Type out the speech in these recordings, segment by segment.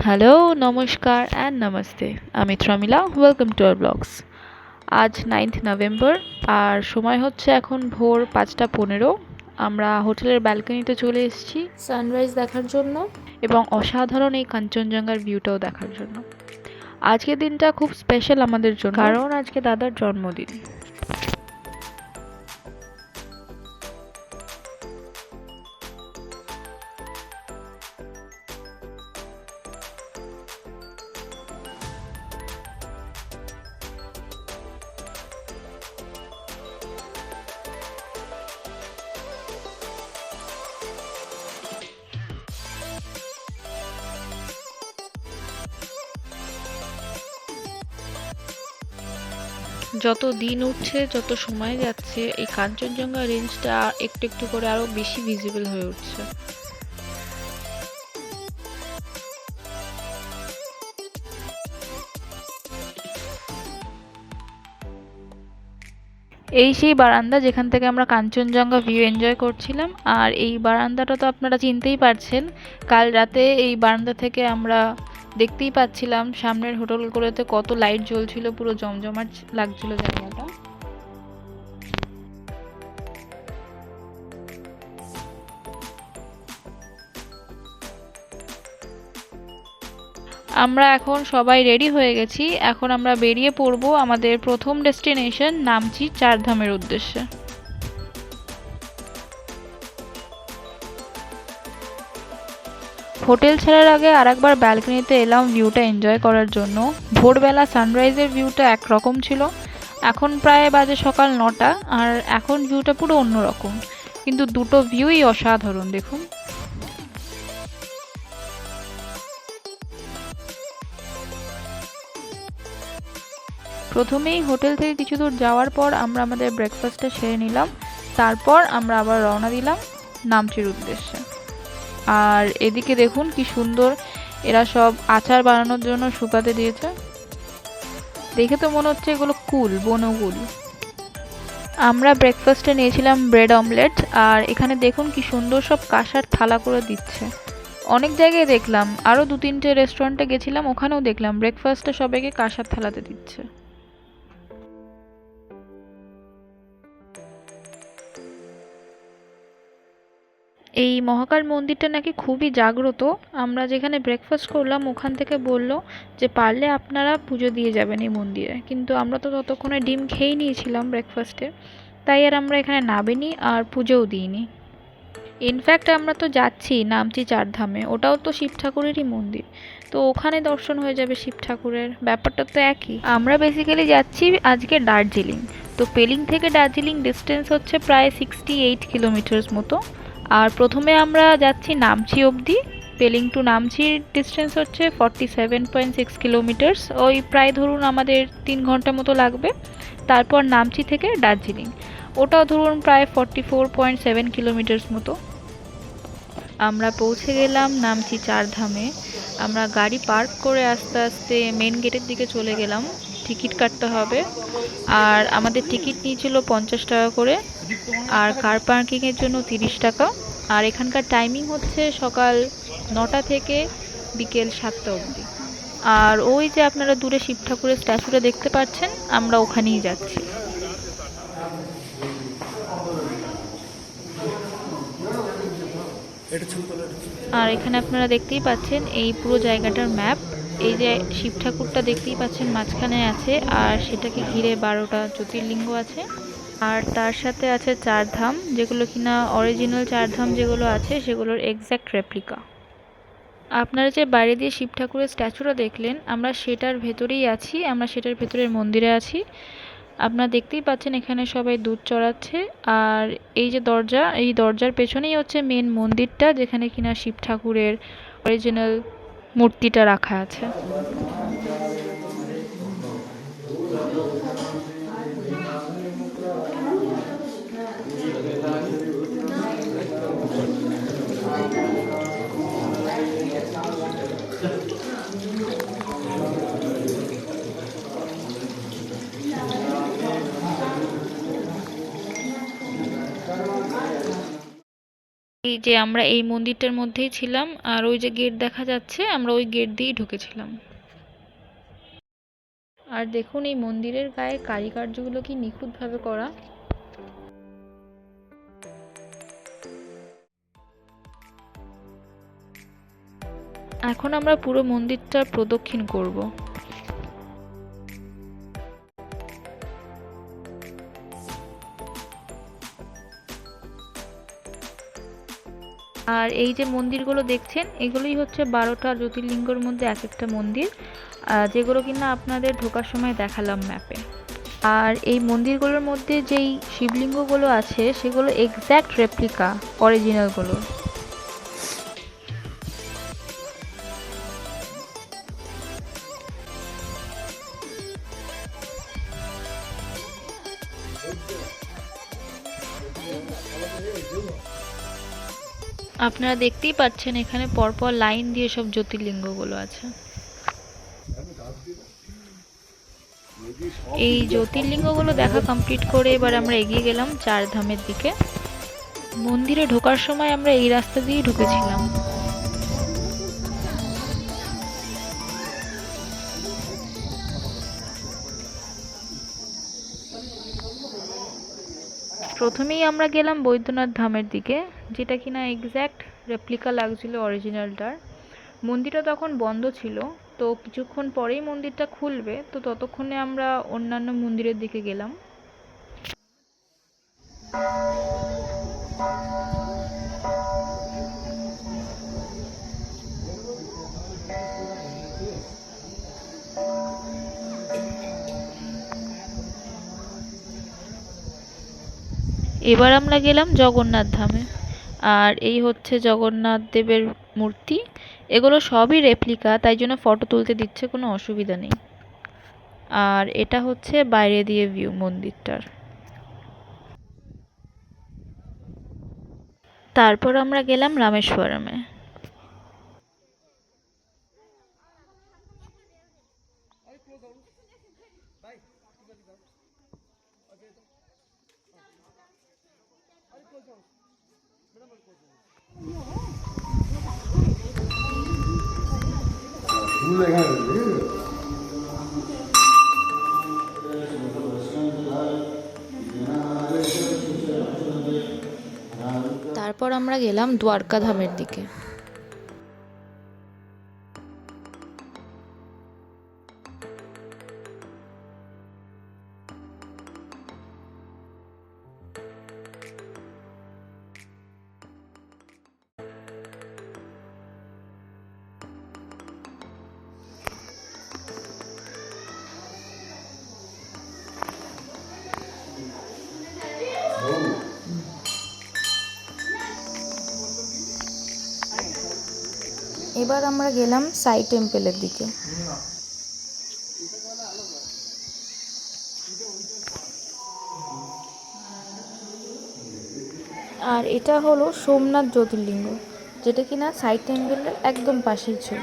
Hello, নমস্কার and namaste. আমি প্রমিলা, welcome to our blogs. আজ 9th নভেম্বর আর সময় হচ্ছে এখন ভোর 5:15। আমরা হোটেলের ব্যালকনিতে চলে এসেছি সানরাইজ দেখার জন্য এবং অসাধারণ এই কাঞ্চনজঙ্ঘার ভিউটাও দেখার জন্য। আজকের দিনটা খুব স্পেশাল আমাদের জন্য, কারণ আজকে দাদার জন্মদিন। যত দিন উঠছে, যত সময় যাচ্ছে, এই কাঞ্চনজঙ্ঘা রেঞ্জটা একটু একটু করে আরো বেশি ভিজিবল হয়ে উঠছে। এই সেই বারান্দা যেখান থেকে আমরা কাঞ্চনজঙ্ঘা ভিউ এনজয় করছিলাম। আর এই বারান্দাটা তো আপনারা চিনতেই পারছেন, কাল রাতে এই বারান্দা থেকে আমরা দেখতেই পাচ্ছিলাম সামনের হোটেলগুলোতে কত লাইট জ্বলছিল, পুরো জমজমাট লাগছিল জায়গাটা। আমরা এখন সবাই রেডি হয়ে গেছি। এখন আমরা বেরিয়ে পড়ব আমাদের প্রথম ডেস্টিনেশন নামচি চারধামের উদ্দেশ্যে। হোটেল ছাড়ার আগে আরেকবার ব্যালকনিতে এলাম ভিউটা এনজয় করার জন্য। ভোরবেলা সানরাইজের ভিউটা একরকম ছিল, এখন প্রায় বাজে সকাল 9টা, আর এখন ভিউটা পুরো অন্যরকম। কিন্তু দুটো ভিউই অসাধারণ, দেখুন। প্রথমেই হোটেল থেকে কিছু দূর যাওয়ার পর আমরা আমাদের ব্রেকফাস্টটা সেরে নিলাম। তারপর আমরা আবার রওনা দিলাম নামচির উদ্দেশ্যে। আর এদিকে দেখুন কি সুন্দর এরা সব আচার বানানোর জন্য শুকাতে দিয়েছে। দেখে তো মনে হচ্ছে এগুলো কুল, বনকুল। আমরা ব্রেকফাস্টে নিয়েছিলাম ব্রেড অমলেট, আর এখানে দেখুন কি সুন্দর সব কাঁসার থালা করে দিচ্ছে। অনেক জায়গায় দেখলাম, আরও 2-3টে রেস্টুরেন্টে গেছিলাম, ওখানেও দেখলাম ব্রেকফাস্টে সবাইকে কাঁসার থালাতে দিচ্ছে। এই মহাকাল মন্দিরটা নাকি খুবই জাগ্রত। আমরা যেখানে ব্রেকফাস্ট করলাম ওখান থেকে বলল যে পারলে আপনারা পুজো দিয়ে যাবেন এই মন্দিরে, কিন্তু আমরা তো ততক্ষণে ডিম খেয়েই নিয়েছিলাম ব্রেকফাস্টে, তাই আর আমরা এখানে নামিনি আর পুজোও দিইনি। ইনফ্যাক্ট আমরা তো যাচ্ছি নামচি চারধামে, ওটাও তো শিব ঠাকুরেরই মন্দির, তো ওখানে দর্শন হয়ে যাবে শিব ঠাকুরের, ব্যাপারটা তো একই। আমরা বেসিক্যালি যাচ্ছি আজকে দার্জিলিং। তো পেলিং থেকে দার্জিলিং ডিস্টেন্স হচ্ছে প্রায় 68 কিলোমিটার্স মতো। আর প্রথমে আমরা যাচ্ছি নামচি অবধি। পেলিং টু নামচির ডিস্টেন্স হচ্ছে 47.6 কিলোমিটার্স, ওই প্রায় ধরুন আমাদের 3 ঘন্টা মতো লাগবে। তারপর নামচি থেকে দার্জিলিং, ওটাও ধরুন প্রায় 44.7 কিলোমিটার্স মতো। আমরা পৌঁছে গেলাম নামচি চারধামে। আমরা গাড়ি পার্ক করে আস্তে আস্তে মেন গেটের দিকে চলে গেলাম। টিকিট কাটতে হবে, আর আমাদের টিকিট নিয়েছিল 50 টাকা করে, আর কার পার্কিংয়ের জন্য 30 টাকা। আর এখানকার টাইমিং হচ্ছে সকাল 9টা থেকে বিকেল 7টা অবধি। আর ওই যে আপনারা দূরে শিব ঠাকুরের স্ট্যাচুটা দেখতে পাচ্ছেন, আমরা ওখানেই যাচ্ছি। আর এখানে আপনারা দেখতেই পাচ্ছেন এই পুরো জায়গাটার ম্যাপ। এই যে শিব ঠাকুরটা দেখতেই পাচ্ছেন মাঝখানে আছে, আর সেটাকে ঘিরে 12টা জ্যোতির্লিঙ্গ আছে। আর তার সাথে আছে চারধাম, যেগুলো কিনা অরিজিনাল চারধাম যেগুলো আছে সেগুলোর এক্স্যাক্ট রেপ্লিকা। আপনারা যে বাইরে দিয়ে শিব ঠাকুরের স্ট্যাচুটা দেখলেন, আমরা সেটার ভেতরেই আছি, আমরা সেটার ভেতরের মন্দিরে আছি। আপনারা দেখতেই পাচ্ছেন এখানে সবাই দুধ চড়াচ্ছে। আর এই যে দরজা, এই দরজার পেছনেই হচ্ছে মেন মন্দিরটা, যেখানে কিনা শিব ঠাকুরের অরিজিনাল মূর্তিটা রাখা আছে। এই যে আমরা এই মন্দিরটার মধ্যেই ছিলাম, আর ওই যে গেট দেখা যাচ্ছে, আমরা ওই গেট দিয়েই ঢুকেছিলাম। আর দেখুন এই মন্দিরের গায়ে কারুকার্যগুলো কি নিখুঁতভাবে করা। এখন আমরা পুরো মন্দিরটা প্রদক্ষিণ করব। আর এই যে মন্দিরগুলো দেখছেন, এগুলোই হচ্ছে 12টা জ্যোতির্লিঙ্গের মধ্যে এক একটা মন্দির, যেগুলো কিনা আপনাদের ঢোকার সময় দেখালাম ম্যাপে। আর এই মন্দিরগুলোর মধ্যে যেই শিবলিঙ্গগুলো আছে সেগুলো এক্স্যাক্ট রেপ্লিকা অরিজিনালগুলো। আপনারা দেখতেই পাচ্ছেন এখানে পরপর লাইন দিয়ে সব জ্যোতির্লিঙ্গগুলো আছে। এই জ্যোতির্লিঙ্গগুলো দেখা কমপ্লিট করে এবার আমরা এগিয়ে গেলাম চারধামের দিকে। মন্দিরে ঢোকার সময় আমরা এই রাস্তা দিয়েই ঢুকেছিলাম। প্রথমেই আমরা গেলাম বৈদ্যনাথ ধামের দিকে, যেটা কিনা এক্স্যাক্ট রেপ্লিকা লাগছিল অরিজিনালটার। মন্দিরটা তখন বন্ধ ছিল, তো কিছুক্ষণ পরেই মন্দিরটা খুলবে, তো ততক্ষণে আমরা অন্যান্য মন্দিরের দিকে গেলাম। এবার আমরা গেলাম জগন্নাথ ধামে। আর এই হচ্ছে জগন্নাথ দেবের মূর্তি। এগুলো সবই রেপ্লিকা, তাই জন্য ফটো তুলতে দিচ্ছে, কোনো অসুবিধা নেই। আর এটা হচ্ছে বাইরে দিয়ে ভিউ মন্দিরটার। তারপর আমরা গেলাম রামেশ্বরমে। তারপর আমরা গেলাম দ্বারকা ধামের দিকে। এবার আমরা গেলাম সাই টেম্পলের দিকে। আর এটা হলো সোমনাথ জ্যোতির্লিঙ্গ, যেটা কিনা সাই টেম্পলের একদম পাশেই ছিল।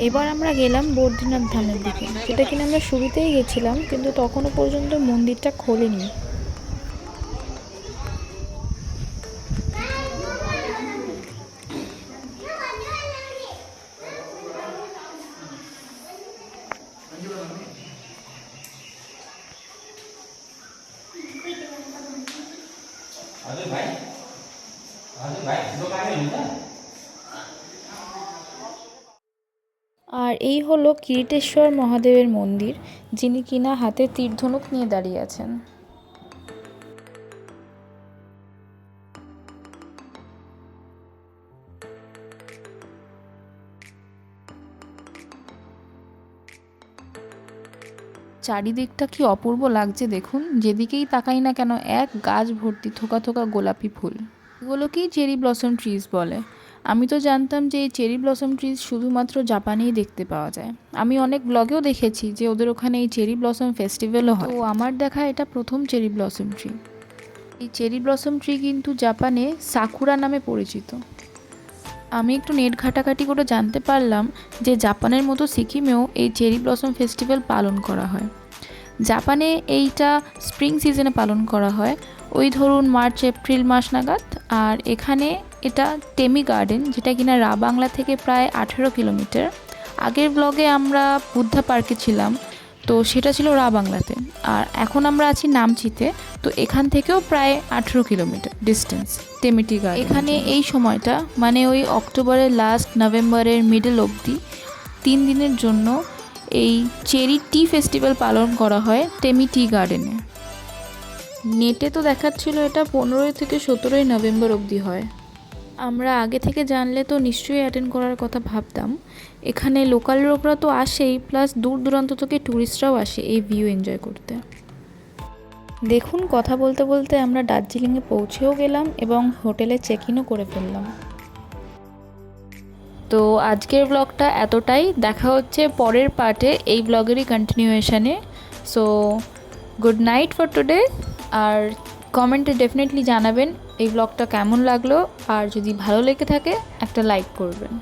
এবার আমরা গেলাম বদ্রীনাথ ধামের দিকে, যেটা কিনা আমরা শুরুতেই গেছিলাম, কিন্তু তখনও পর্যন্ত মন্দিরটা খোলেনি। আর এই হলো কিরিটেশ্বর মহাদেবের মন্দির, যিনি কিনা হাতে তীর-ধনুক নিয়ে দাঁড়িয়ে আছেন। চারিদিকটা কি অপূর্ব লাগছে দেখুন, যেদিকেই তাকাই না কেন এক গাছ ভর্তি থোকা থোকা গোলাপি ফুল। এগুলোকেই চেরি ব্লসম ট্রিজ বলে। আমি তো জানতাম যে এই চেরি ব্লসম ট্রিজ শুধুমাত্র জাপানেই দেখতে পাওয়া যায়। আমি অনেক ব্লগেও দেখেছি যে ওদের ওখানে এই চেরি ব্লসম ফেস্টিভ্যালও হয়, তো আমার দেখা এটা প্রথম চেরি ব্লসম ট্রি। এই চেরি ব্লসম ট্রি কিন্তু জাপানে সাকুরা নামে পরিচিত। আমি একটু নেট ঘাটাঘাটি করে জানতে পারলাম যে জাপানের মতো সিকিমেও এই চেরি ব্লসম ফেস্টিভ্যাল পালন করা হয়। জাপানে এইটা স্প্রিং সিজনে পালন করা হয়, ওই ধরুন মার্চ এপ্রিল মাস নাগাদ। আর এখানে এটা টেমি গার্ডেন, যেটা কিনা বাংলা থেকে প্রায় 18 কিলোমিটার। আগের ব্লগে আমরা বুদ্ধা পার্কে ছিলাম, তো সেটা ছিল বাংলাতে। আর এখন আমরা আছি নামচিতে, তো এখান থেকেও প্রায় 18 কিলোমিটার ডিস্টেন্স টেমিটি গার্ডেন। এখানে এই সময়টা মানে ওই অক্টোবরের লাস্ট নভেম্বরের মিডল অবধি 3 দিনের জন্য এই চেরি টি ফেস্টিভ্যাল পালন করা হয় টেমি টি গার্ডেনে। নেটে তো দেখাচ্ছিল এটা 15 থেকে 17 নভেম্বর অবধি হয়। আমরা আগে থেকে জানলে তো নিশ্চয়ই অ্যাটেন্ড করার কথা ভাবতাম। এখানে লোকাল লোকরা তো আসেই, প্লাস দূর দূরান্ত থেকে ট্যুরিস্টরাও আসে এই ভিউ এনজয় করতে। দেখুন, কথা বলতে বলতে আমরা দার্জিলিংয়ে পৌঁছেও গেলাম এবং হোটেলে চেক ইনও করে ফেললাম। তো আজকের ব্লগটা এতটাই, দেখা হচ্ছে পরের পার্টে এই ব্লগেরই কন্টিনিউয়েশনে। So good night for today. আর কমেন্টে ডেফিনেটলি জানাবেন এই ব্লগটা কেমন লাগলো, আর যদি ভালো লেগে থাকে একটা লাইক করবেন।